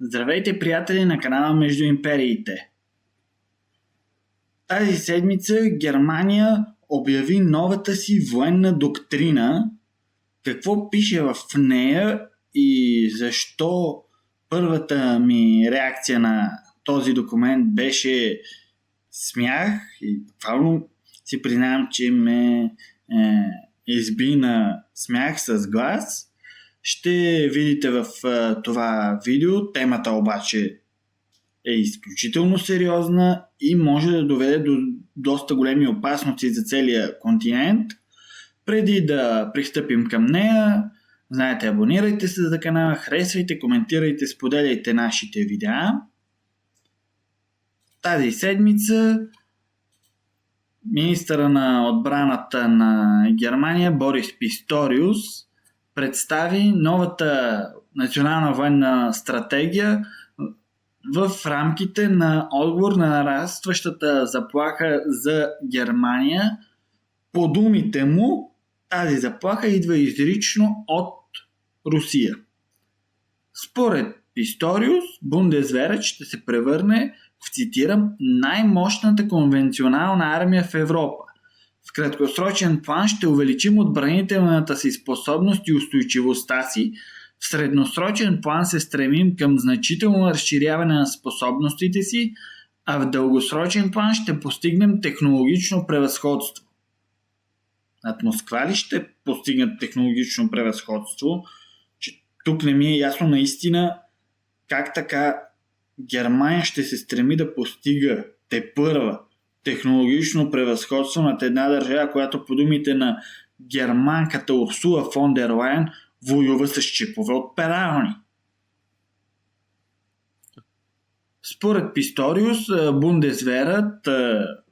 Здравейте, приятели на канала Между империите! Тази седмица Германия обяви новата си военна доктрина. Какво пише в нея и защо първата ми реакция на този документ беше смях и буквално си признавам, че ме изби на смях с глас. Ще видите в това видео. Темата обаче е изключително сериозна и може да доведе до доста големи опасности за целия континент. Преди да пристъпим към нея, знаете, абонирайте се за канала, харесвайте, коментирайте, споделяйте нашите видеа. Тази седмица министъра на отбраната на Германия Борис Писториус представи новата национална военна стратегия в рамките на отговор на нарастващата заплаха за Германия. По думите му, тази заплаха идва изрично от Русия. Според Писториус, Бундесверът ще се превърне в, цитирам, най-мощната конвенционална армия в Европа. В краткосрочен план ще увеличим отбранителната си способност и устойчивостта си. В средносрочен план се стремим към значително разширяване на способностите си, а в дългосрочен план ще постигнем технологично превъзходство. Над Москва ли ще постигнат технологично превъзходство? Че тук не ми е ясно наистина как така Германия ще се стреми да постига тепърва технологично превъзходство над една държава, която по думите на германката Урсула фон дер Лайен воюва с чипове от перални. Според Писториус, Бундесверът,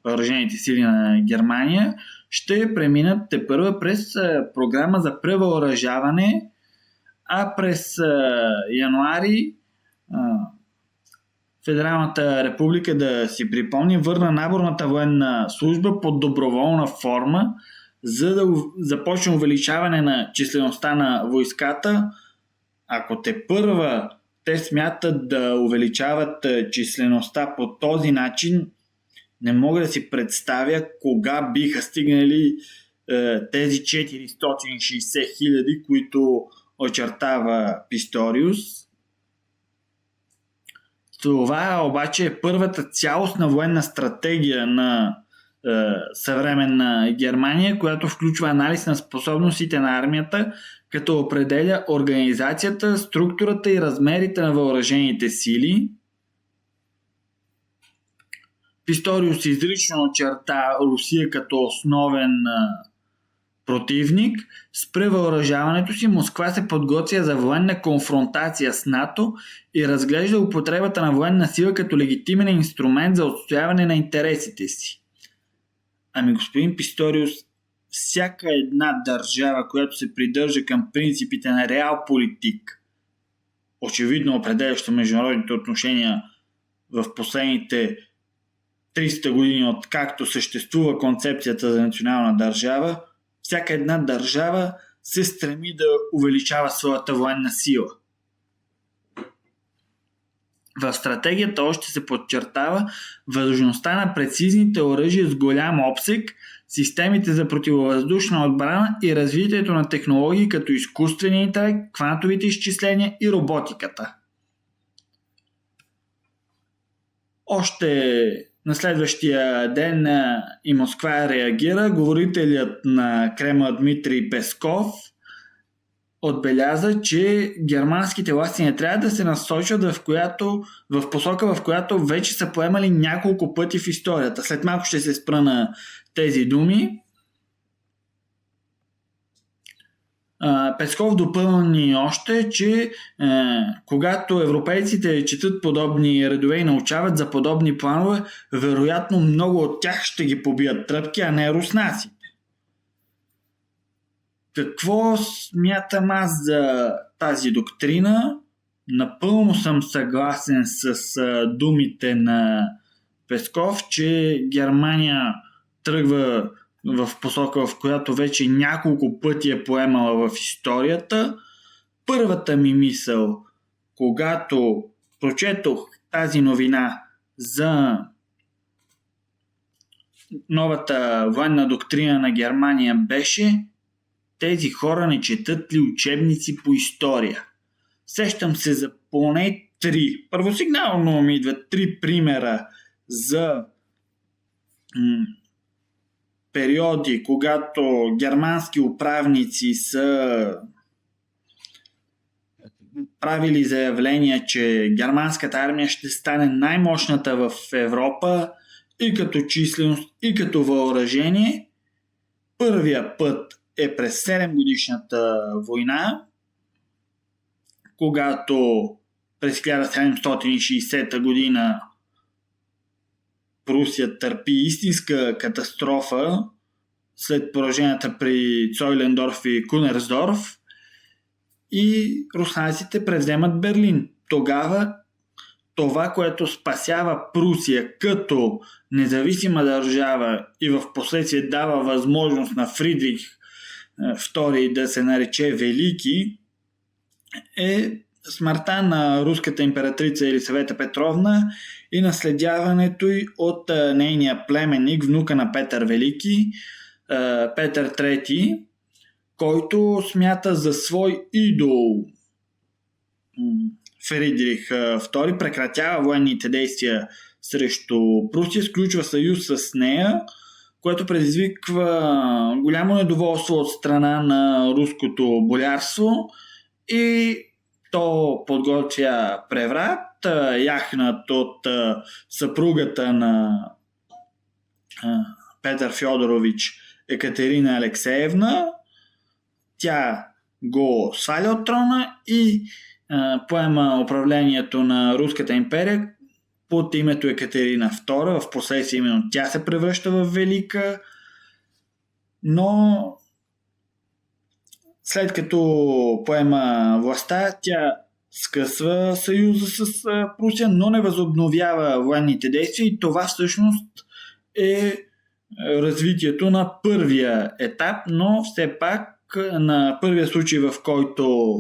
въоръжените сили на Германия, ще преминат тепърва през програма за превъоръжаване, а през януари Федералната република, да си припомни, върна наборната военна служба под доброволна форма, за да започне увеличаване на числеността на войската. Ако тепърва те смятат да увеличават числеността по този начин, не мога да си представя кога биха стигнали тези 460 хиляди, които очертава Писториус. Това обаче е първата цялостна военна стратегия на съвременна Германия, която включва анализ на способностите на армията, като определя организацията, структурата и размерите на въоръжените сили. Писториус изрично очерта Русия като основен противник. С превъоръжаването си Москва се подготвя за военна конфронтация с НАТО и разглежда употребата на военна сила като легитимен инструмент за отстояване на интересите си. Ами, господин Писториус, всяка една държава, която се придържа към принципите на реалполитик, очевидно определящо международните отношения в последните 300 години, откакто съществува концепцията за национална държава, всяка една държава се стреми да увеличава своята военна сила. В стратегията още се подчертава важността на прецизните оръжия с голям обсег, системите за противовъздушна отбрана и развитието на технологии като изкуствения интелект, квантовите изчисления и роботиката. Още на следващия ден и Москва реагира. Говорителят на Кремъл Дмитрий Песков отбеляза, че германските власти не трябва да се насочват в посока, в която вече са поемали няколко пъти в историята. След малко ще се спра на тези думи. Песков допълни още, че когато европейците четат подобни редове и научават за подобни планове, вероятно много от тях ще ги побият тръпки, а не руснаците. Какво смятам аз за тази доктрина? Напълно съм съгласен с думите на Песков, че Германия тръгва в посока, в която вече няколко пъти е поемала в историята. Първата ми мисъл, когато прочетох тази новина за новата военна доктрина на Германия, беше: тези хора не четат ли учебници по история? Сещам се за поне 3. Първосигнално ми идват 3 примера за периоди, когато германски управници са правили заявления, че германската армия ще стане най-мощната в Европа и като численост, и като въоръжение. Първия път е през 7-годишната война, когато през 1760 година Прусия търпи истинска катастрофа след пораженията при Цойлендорф и Кунерсдорф и руснаците превземат Берлин. Тогава това, което спасява Прусия като независима държава и в последствие дава възможност на Фридрих II да се нарече Велики, е смъртта на руската императрица Елисавета Петровна и наследяването й от нейния племенник, внука на Петър Велики, Петър III, който смята за свой идол Фридрих II, прекратява военните действия срещу Прусия, сключва съюз с нея, което предизвиква голямо недоволство от страна на руското болярство и то подготвя преврат, яхнат от съпругата на Петър Фьодорович, Екатерина Алексеевна. Тя го сваля от трона и поема управлението на Руската империя под името Екатерина II. В последствие именно тя се превръща в велика, но след като поема властта, тя скъсва съюза с Прусия, но не възобновява военните действия и това всъщност е развитието на първия етап, но все пак на първия случай, в който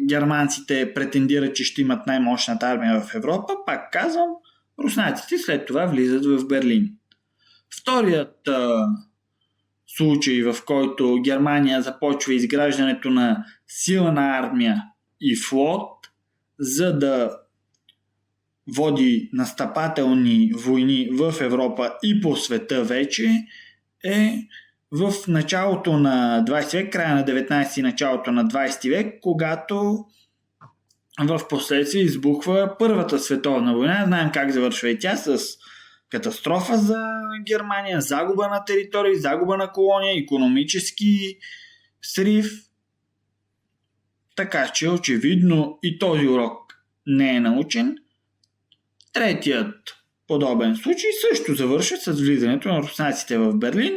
германците претендират, че ще имат най-мощната армия в Европа, пак казвам, руснаците след това влизат в Берлин. Вторият случай, в който Германия започва изграждането на силна армия и флот, за да води настъпателни войни в Европа и по света вече, е в началото на 20 век, края на 19 и началото на 20 век, когато в последствие избухва Първата световна война. Знаем как завършва и тя, с катастрофа за Германия, загуба на територии, загуба на колония, икономически срив. Така че очевидно и този урок не е научен. Третият подобен случай също завършва с влизането на руснаците в Берлин.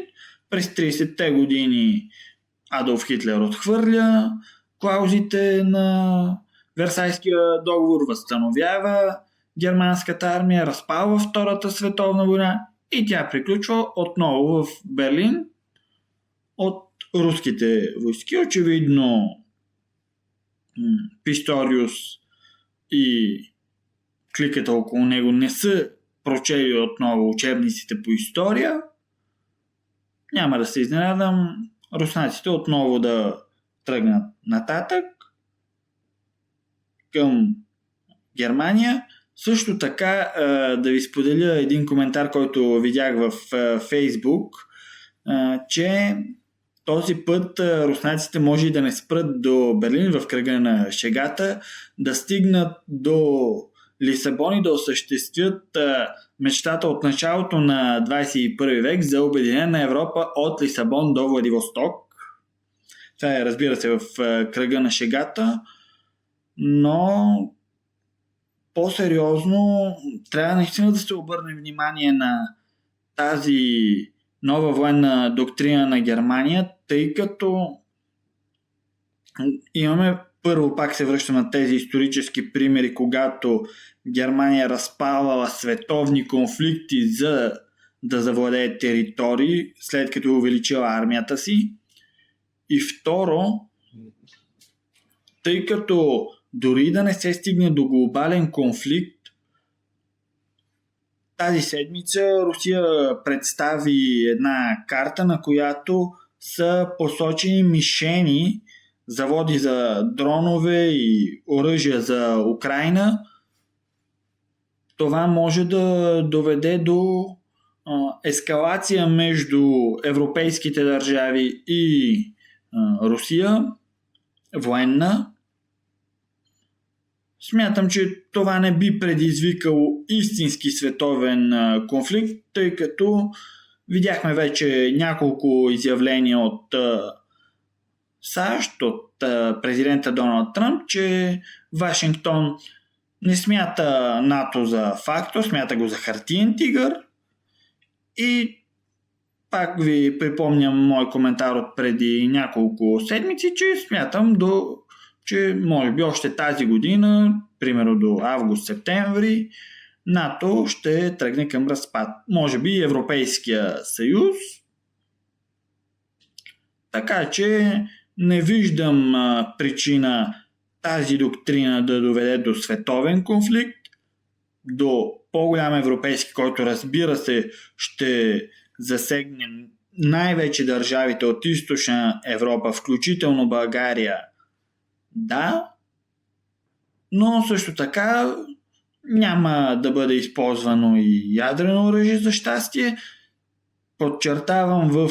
През 30-те години Адолф Хитлер отхвърля клаузите на Версайския договор, възстановява германската армия, разпалва Втората световна война и тя приключва отново в Берлин от руските войски. Очевидно Писториус и кликата около него не са прочели отново учебниците по история. Няма да се изненадам руснаците отново да тръгнат нататък към Германия. Също така да ви споделя един коментар, който видях в Фейсбук, че този път руснаците може и да не спрат до Берлин в кръга на шегата, да стигнат до Лисабон и да осъществят мечтата от началото на 21 век за обединена Европа от Лисабон до Владивосток. Това е, разбира се, в кръга на шегата, но по-сериозно трябва наистина да се обърне внимание на тази нова военна доктрина на Германия, тъй като имаме, първо пак се връщам на тези исторически примери, когато Германия разпалвала световни конфликти за да завладее територии, след като увеличила армията си. И второ, тъй като дори да не се стигне до глобален конфликт, тази седмица Русия представи една карта, на която са посочени мишени, заводи за дронове и оръжия за Украйна. Това може да доведе до ескалация между европейските държави и Русия, военна. Смятам, че това не би предизвикало истински световен конфликт, тъй като видяхме вече няколко изявления от САЩ, от президента Доналд Тръмп, че Вашингтон не смята НАТО за фактор, смята го за хартиен тигър. И пак ви припомням мой коментар от преди няколко седмици, че смятам че може би още тази година, примерно до август-септември, НАТО ще тръгне към разпад. Може би Европейския съюз. Така че не виждам причина тази доктрина да доведе до световен конфликт, до по-голям европейски, който разбира се ще засегне най-вече държавите от източна Европа, включително България. Да, но също така няма да бъде използвано и ядрено оръжие за щастие. Подчертавам, в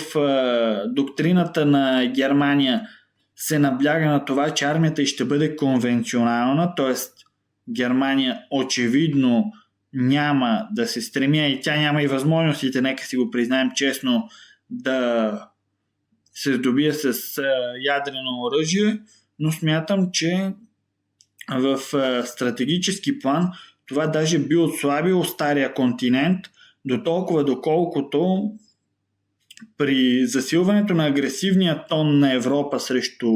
доктрината на Германия се набляга на това, че армията ще бъде конвенционална, т.е. Германия очевидно няма да се стреми, и тя няма и възможностите, нека си го признаем честно, да се здобие с ядрено оръжие, но смятам, че в стратегически план това даже би отслабило стария континент до толкова, доколкото при засилването на агресивния тон на Европа срещу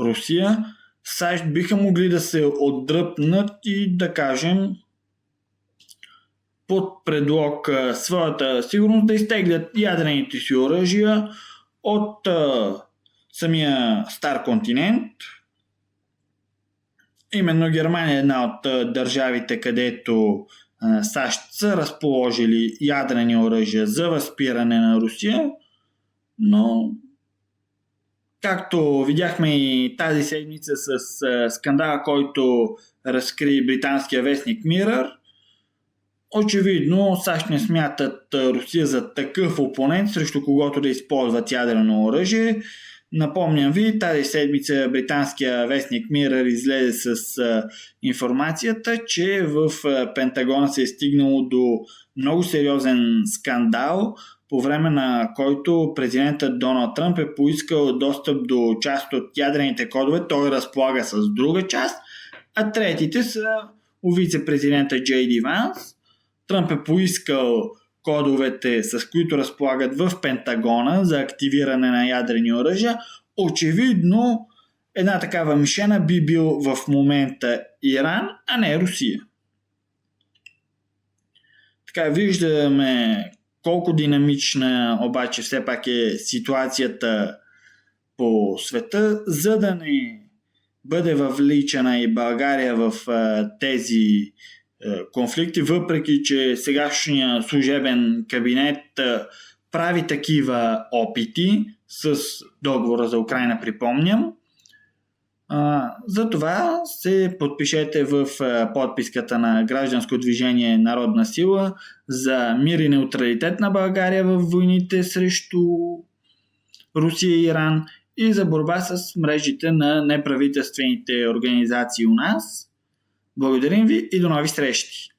Русия, САЩ биха могли да се отдръпнат и да кажем под предлог своята сигурност да изтеглят ядрените си оръжия от самия стар континент. Именно Германия е една от държавите, където САЩ са разположили ядрени оръжия за възпиране на Русия, но както видяхме и тази седмица с скандала, който разкри британския вестник Mirror, очевидно САЩ не смятат Русия за такъв опонент, срещу когото да използват ядрено оръжие. Напомням ви, тази седмица британския вестник Mirror излезе с информацията, че в Пентагона се е стигнало до много сериозен скандал, по време на който президентът Доналд Тръмп е поискал достъп до част от ядрените кодове, той разполага с друга част, а третите са у вице-президента Джей Ди Ванс. Тръмп е поискал кодовете, с които разполагат в Пентагона за активиране на ядрени оръжия. Очевидно, една такава мишена би бил в момента Иран, а не Русия. Така виждаме колко динамична обаче все пак е ситуацията по света, за да не бъде въвличана и България в тези конфликти, въпреки че сегашния служебен кабинет прави такива опити с договора за Украйна, припомням. Затова се подпишете в подписката на Гражданско движение Народна сила за мир и неутралитет на България в войните срещу Русия и Иран и за борба с мрежите на неправителствените организации у нас. Благодарим ви и до нови срещи!